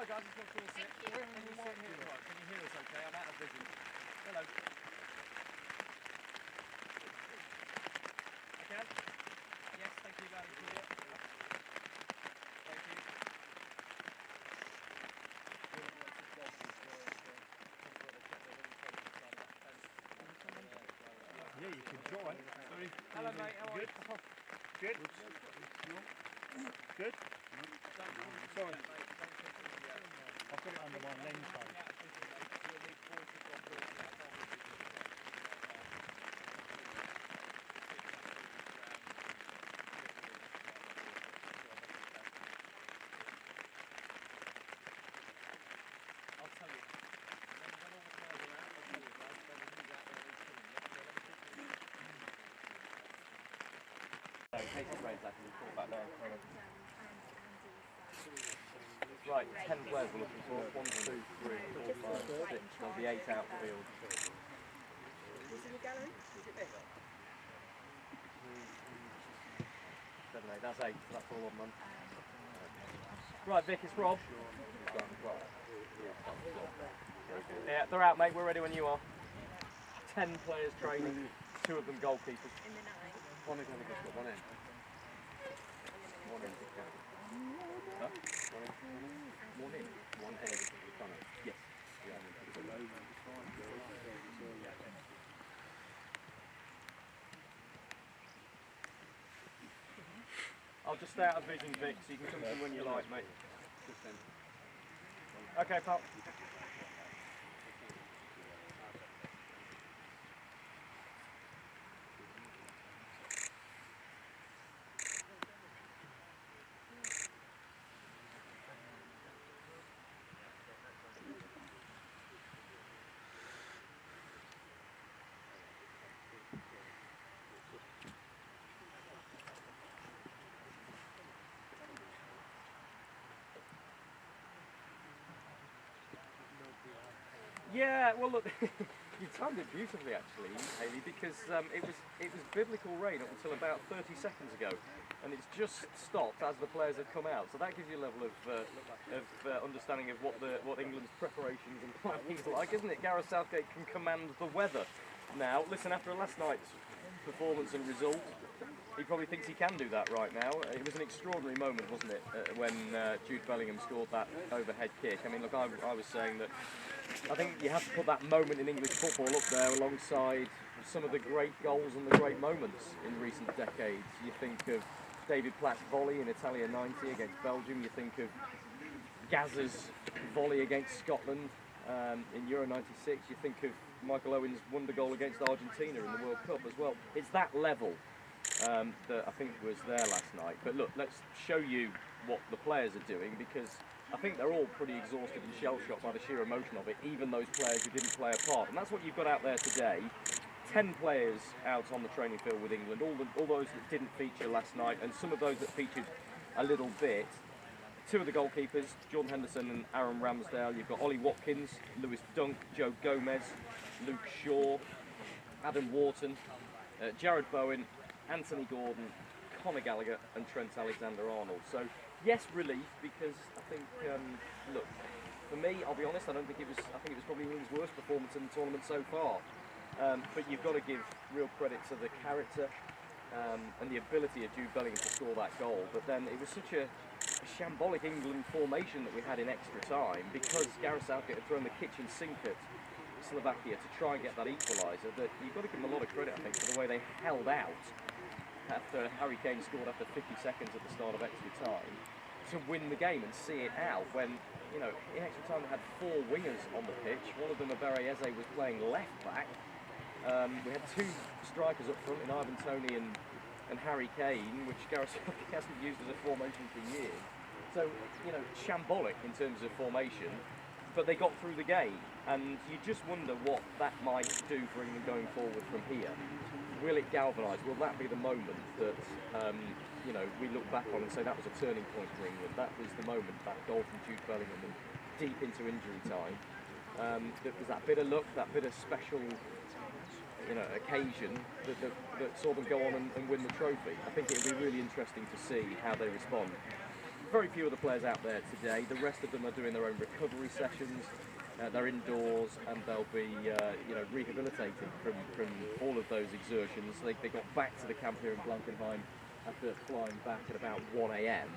guys, just come to sit. Can you sit here? Right, can you hear us okay? I'm out of vision. Hello. I can? Yes, thank you, loud and clear. Thank you. Yeah, you can join. Sorry. Hello, mate. How are you? Good. Good. Sorry. I've got it under my lens card. I'll tell you. When all the players are out, I'll tell you, guys. Then who's out there who's coming. Right, 10 players we're looking for. 1, 2, 3, 4, 5, 6. There'll be 8 outfield. Is it Gareth? Is it there? 7, 8. That's 8. So that's all on them. Right, Vic, it's Rob. Yeah, they're out, mate. We're ready when you are. 10 players training. 2 of them goalkeepers. In the night. One is only got one in. One in. Huh? One in. One in. Yes. I'll just stay out of vision, Vic, so you can come in when you like, mate. Okay, pal. Yeah, well look, you timed it beautifully actually, Hayley, because it was biblical rain up until about 30 seconds ago, and it's just stopped as the players have come out. So that gives you a level of understanding of what England's preparations and planning is like, isn't it? Gareth Southgate can command the weather now. Listen, after last night's performance and result, he probably thinks he can do that right now. It was an extraordinary moment, wasn't it, when Jude Bellingham scored that overhead kick. I mean, look, I was saying that I think you have to put that moment in English football up there alongside some of the great goals and the great moments in recent decades. You think of David Platt's volley in Italia 90 against Belgium. You think of Gazza's volley against Scotland in Euro 96. You think of Michael Owen's wonder goal against Argentina in the World Cup as well. It's that level that I think was there last night. But look, let's show you what the players are doing, because I think they're all pretty exhausted and shell-shocked by the sheer emotion of it, even those players who didn't play a part. And that's what you've got out there today. 10 players out on the training field with England, all those that didn't feature last night, and some of those that featured a little bit. 2 of the goalkeepers, Jordan Henderson and Aaron Ramsdale. You've got Ollie Watkins, Lewis Dunk, Joe Gomez, Luke Shaw, Adam Wharton, Jared Bowen, Anthony Gordon, Conor Gallagher and Trent Alexander-Arnold. So yes, relief, because I think, look, for me, I'll be honest, I think it was probably England's worst performance in the tournament so far. But you've got to give real credit to the character and the ability of Jude Bellingham to score that goal. But then it was such a shambolic England formation that we had in extra time, because Gareth Southgate had thrown the kitchen sink at Slovakia to try and get that equaliser, that you've got to give them a lot of credit, I think, for the way they held out after Harry Kane scored after 50 seconds at the start of extra time to win the game and see it out when, you know, in extra time they had 4 wingers on the pitch. One of them, Abere Eze, was playing left back. We had 2 strikers up front in Ivan Toney and Harry Kane, which Gareth Southgate hasn't used as a formation for years. So, you know, shambolic in terms of formation, but they got through the game, and you just wonder what that might do for England going forward from here. Will it galvanise? Will that be the moment that you know, we look back on and say that was a turning point for England? That was the moment, that goal from Jude Bellingham and deep into injury time. That was that bit of luck, that bit of special, you know, occasion that saw them go on and win the trophy. I think it'll be really interesting to see how they respond very few of the players out there today. The rest of them are doing their own recovery sessions. They're indoors and they'll be rehabilitated from all of those exertions. They got back to the camp here in Blankenheim after flying back at about 1 a.m.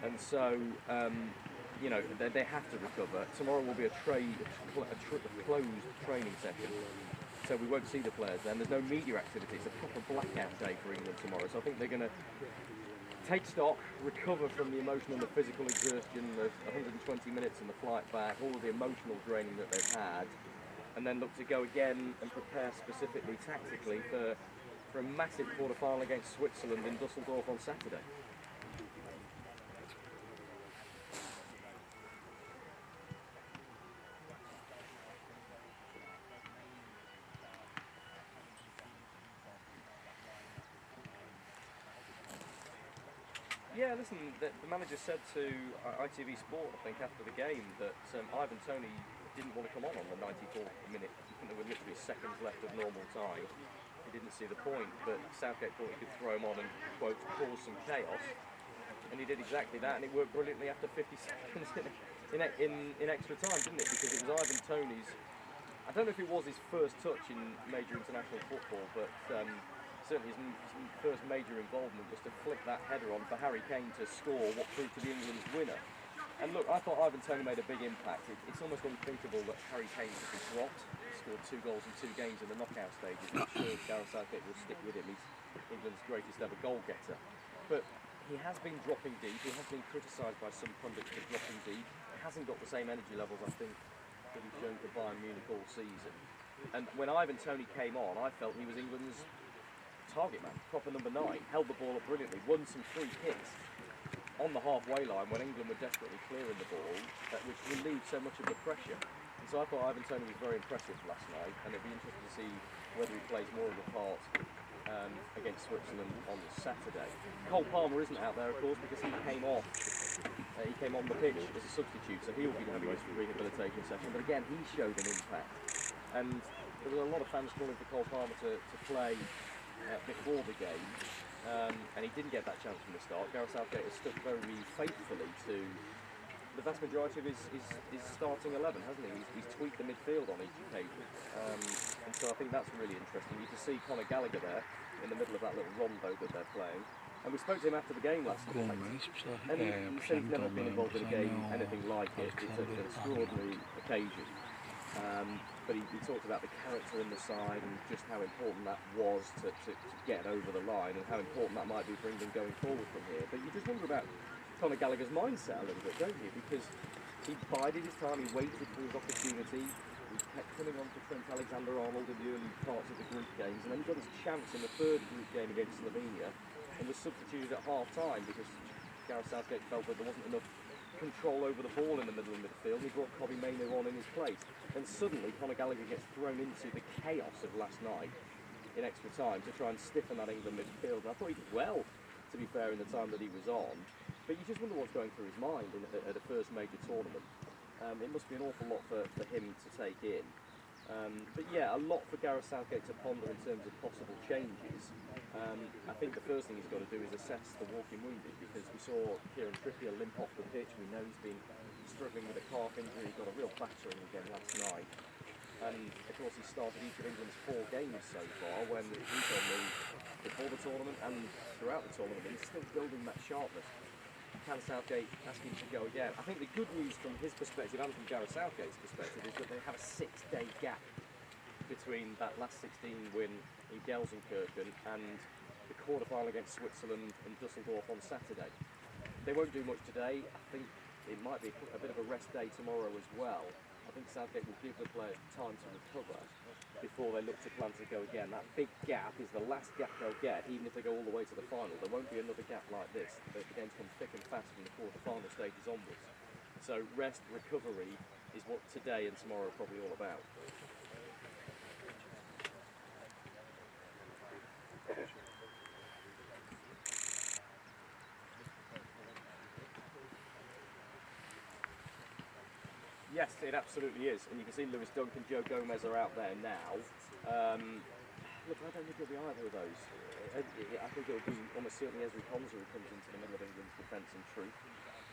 and so they have to recover. Tomorrow will be a closed training session, so we won't see the players then. There's no media activity. It's a proper blackout day for England tomorrow, so I think they're going to take stock, recover from the emotional and the physical exertion of 120 minutes and the flight back, all of the emotional draining that they've had, and then look to go again and prepare specifically tactically for a massive quarter-final against Switzerland in Dusseldorf on Saturday. Yeah, listen, the manager said to ITV Sport, I think, after the game that Ivan Toney didn't want to come on the 94th minute. There were literally seconds left of normal time. He didn't see the point, but Southgate thought he could throw him on and, quote, cause some chaos. And he did exactly that, and it worked brilliantly after 50 seconds in extra time, didn't it? Because it was Ivan Toney's, I don't know if it was his first touch in major international football, but certainly his first major involvement was to flick that header on for Harry Kane to score what proved to be England's winner. And look, I thought Ivan Toney made a big impact. It's almost unthinkable that Harry Kane could be dropped. He scored 2 goals in 2 games in the knockout stages. I'm sure Gareth Southgate will stick with him. He's England's greatest ever goal getter. But he has been dropping deep. He has been criticised by some pundits for dropping deep. He hasn't got the same energy levels, I think, that he's shown for Bayern Munich all season. And when Ivan Toney came on, I felt he was England's target man, proper number 9, held the ball up brilliantly, won some free kicks on the halfway line when England were desperately clearing the ball, which relieved so much of the pressure. And so I thought Ivan Toney was very impressive last night, and it'd be interesting to see whether he plays more of a part against Switzerland on Saturday. Cole Palmer isn't out there, of course, because he came on the pitch as a substitute, so he'll be having his rehabilitation session. But again, he showed an impact, and there were a lot of fans calling for Cole Palmer to play before the game, and he didn't get that chance from the start. Gareth Southgate has stuck very faithfully to the vast majority of his starting 11, hasn't he? He's tweaked the midfield on each occasion, and so I think that's really interesting. You can see Conor Gallagher there in the middle of that little rondo that they're playing, and we spoke to him after the game last night, and he said he's never been involved in a game anything like it. It's an extraordinary occasion. But he talked about the character in the side and just how important that was to get over the line, and how important that might be for England going forward from here. But you just wonder about Conor Gallagher's mindset a little bit, don't you? Because he bided his time, he waited for his opportunity, he kept coming on for Trent Alexander-Arnold in the early parts of the group games, and then he got his chance in the 3rd group game against Slovenia and was substituted at half-time because Gareth Southgate felt that there wasn't enough control over the ball in the middle of the midfield. He brought Kobbie Mainoo on in his place, and suddenly Conor Gallagher gets thrown into the chaos of last night in extra time to try and stiffen that England midfield. And I thought he did well, to be fair, in the time that he was on, but you just wonder what's going through his mind at a first major tournament. It must be an awful lot for him to take in. But yeah, a lot for Gareth Southgate to ponder in terms of possible changes. I think the first thing he's got to do is assess the walking wounded, because we saw Kieran Trippier limp off the pitch. We know he's been struggling with a calf injury. He got a real battering again last night. And of course he started each of England's 4 games so far, when he told me before the tournament and throughout the tournament he's still building that sharpness. Can Southgate ask him to go again? I think the good news from his perspective and from Gareth Southgate's perspective is that they have a 6-day gap between that last 16 win in Gelsenkirchen and the quarter-final against Switzerland in Dusseldorf on Saturday. They won't do much today. I think it might be a bit of a rest day tomorrow as well. I think Southgate will give the players time to recover before they look to plan to go again. That big gap is the last gap they'll get, even if they go all the way to the final. There won't be another gap like this. The games come thick and fast from the quarter-final stages onwards. So rest, recovery is what today and tomorrow are probably all about. Yes, it absolutely is, and you can see Lewis Dunk and Joe Gomez are out there now. Look, I don't think it'll be either of those. I think it'll be almost certainly Ezri Konsa who comes into the middle of England's defence in truth.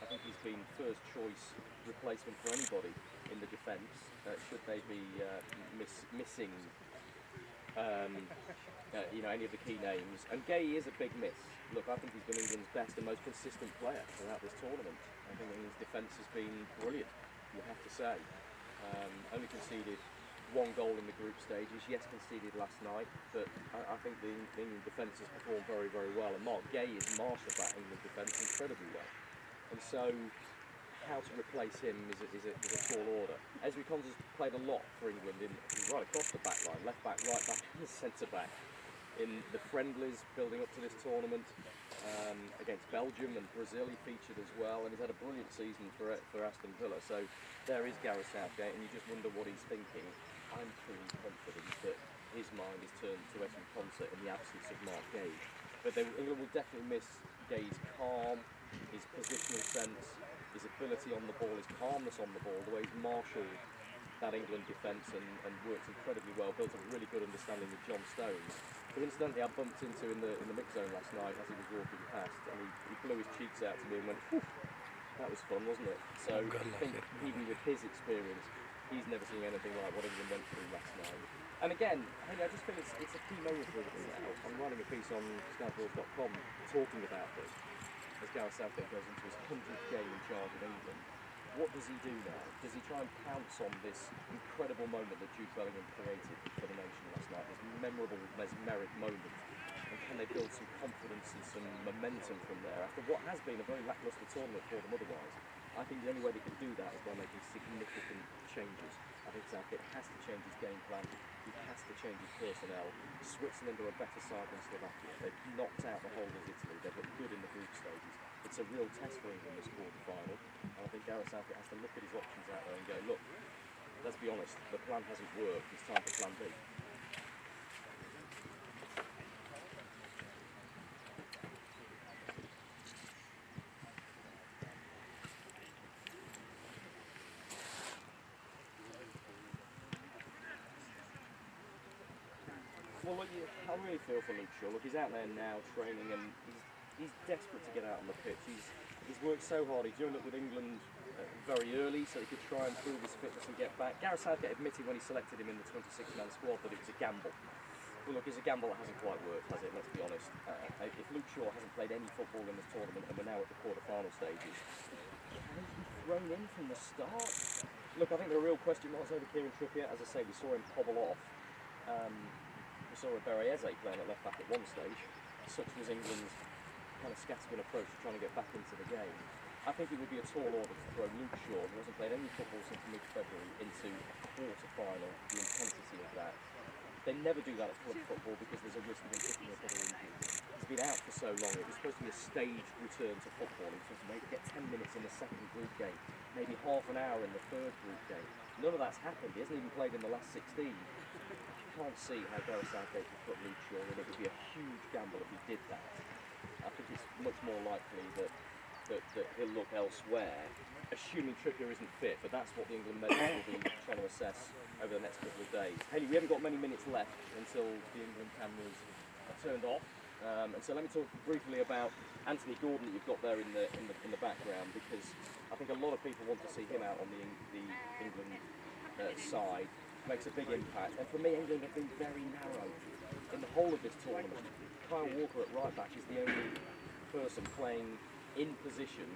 I think he's been first choice replacement for anybody in the defence, should they be missing any of the key names. And Gay is a big miss. Look, I think he's been England's best and most consistent player throughout this tournament. I think England's defence has been brilliant, you have to say. Only conceded one goal in the group stages, yes, conceded last night, but I think the England defence has performed very, very well. And Mark Gay has marshalled that England defence incredibly well. And so, how to replace him is a tall order. Ezri Konsa's played a lot for England right across the back line, left back, right back, and centre back. In the friendlies building up to this tournament, against Belgium and Brazil he featured as well, and he's had a brilliant season for Aston Villa. So there is Gareth Southgate, and you just wonder what he's thinking. I'm pretty confident that his mind is turned to Ezri Konsa in the absence of Mark Gay. But England will definitely miss Gay's calm, his positional sense, his ability on the ball, his calmness on the ball, the way he's marshalled that England defence and worked incredibly well, built a really good understanding with John Stones, who incidentally I bumped into in the mix zone last night as he was walking past, and he blew his cheeks out to me and went, "Whew, that was fun, wasn't it?" So I think even with his experience, he's never seen anything like what England went through last night. And again, I just think it's a key moment for England now. I'm writing a piece on talkSPORT.com talking about this, as Gareth Southgate goes into his 100th game in charge of England. What does he do now? Does he try and pounce on this incredible moment that Jude Bellingham created for the nation last night, this memorable, mesmeric moment? And can they build some confidence and some momentum from there after what has been a very lacklustre tournament for them otherwise? I think the only way they can do that is by making significant changes. I think Southgate has to change his game plan, he has to change his personnel. Switzerland are a better side than Slovakia. They've knocked out the holders Italy, they've looked good in the group stages. It's a real test for England this quarter-final. And I think Gareth Southgate has to look at his options out there and go, look, let's be honest, the plan hasn't worked, it's time for plan B. Well, look, I really feel for Luke Shaw. Look, he's out there now training, and he's desperate to get out on the pitch. He's worked so hard. He joined up with England very early so he could try and prove his fitness and get back. Gareth Southgate admitted when he selected him in the 26-man squad that it was a gamble. Well, look, it's a gamble that hasn't quite worked, has it? Let's be honest. If Luke Shaw hasn't played any football in this tournament, and we're now at the quarter-final stages, can he be thrown in from the start? Look, I think there are real question marks over Kieran Trippier. As I say, we saw him hobble off. We saw a Berriese playing at left back at one stage. Such was England's kind of scattergun approach to trying to get back into the game. I think it would be a tall order to throw Luke Shaw, who hasn't played any football since mid-February, into a quarter-final, the intensity of that. They never do that at club football because there's a risk of him picking up other injuries. He's been out for so long, it was supposed to be a staged return to football. He was supposed to maybe get 10 minutes in the second group game, maybe half an hour in the third group game. None of that's happened, he hasn't even played in the last 16. I can't see how Gareth Southgate could put Luke Shaw in. It would be a huge gamble if he did that. I think it's much more likely that he'll look elsewhere, assuming Trippier isn't fit, but that's what the England medics will be trying to assess over the next couple of days. Haley, we haven't got many minutes left until the England cameras are turned off, and so let me talk briefly about Anthony Gordon that you've got there in the background, because I think a lot of people want to see him out on the England side. Makes a big impact, and for me England have been very narrow in the whole of this tournament. Kyle Walker at right back is the only person playing in position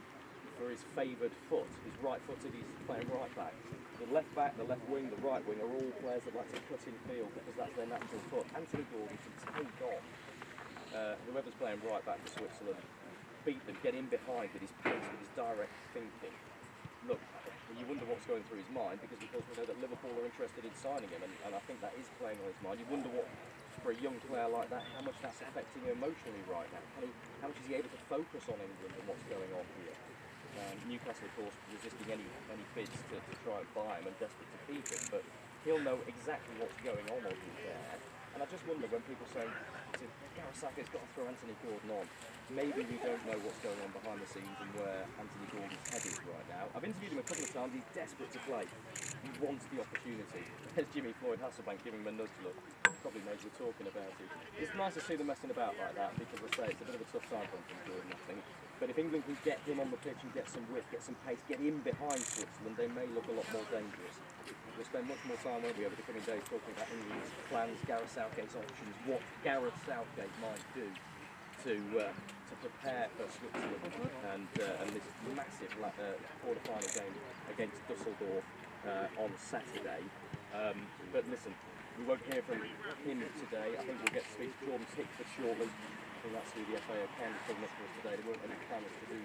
for his favoured foot. He's right-footed, he's playing right back. The left back, the left wing, the right wing are all players that like to cut in field because that's their natural foot. Anthony Gordon can take on whoever's playing right back for Switzerland, beat them, get in behind with his pace, with his direct thinking. Look, you wonder what's going through his mind because of course we know that Liverpool are interested in signing him, and I think that is playing on his mind. You wonder what, for a young player like that, how much that's affecting him emotionally right now. How much is he able to focus on England and what's going on here? Newcastle, of course, resisting any bids to try and buy him and desperate to keep him, but he'll know exactly what's going on there. And I just wonder when people say, Gareth Southgate's got to throw Anthony Gordon on, maybe we don't know what's going on behind the scenes and where Anthony Gordon's head is right now. I've interviewed him a couple of times, he's desperate to play. He wants the opportunity. There's Jimmy Floyd Hasselbank giving him a nudge look. probably knows we're talking about it. It's nice to see them messing about like that because, I say, it's a bit of a tough time for Jordan, I think. But if England can get him on the pitch and get some width, get some pace, get him behind Switzerland, they may look a lot more dangerous. We'll spend much more time, won't we, over the coming days talking about England's plans, Gareth Southgate's options, what Gareth Southgate might do to prepare for Switzerland and this massive quarter-final game against Dusseldorf on Saturday. But listen, we won't hear from him today. I think we'll get to speak to Jordan Tickford shortly. I think that's who the FA are coming up for us today. There weren't any plans to do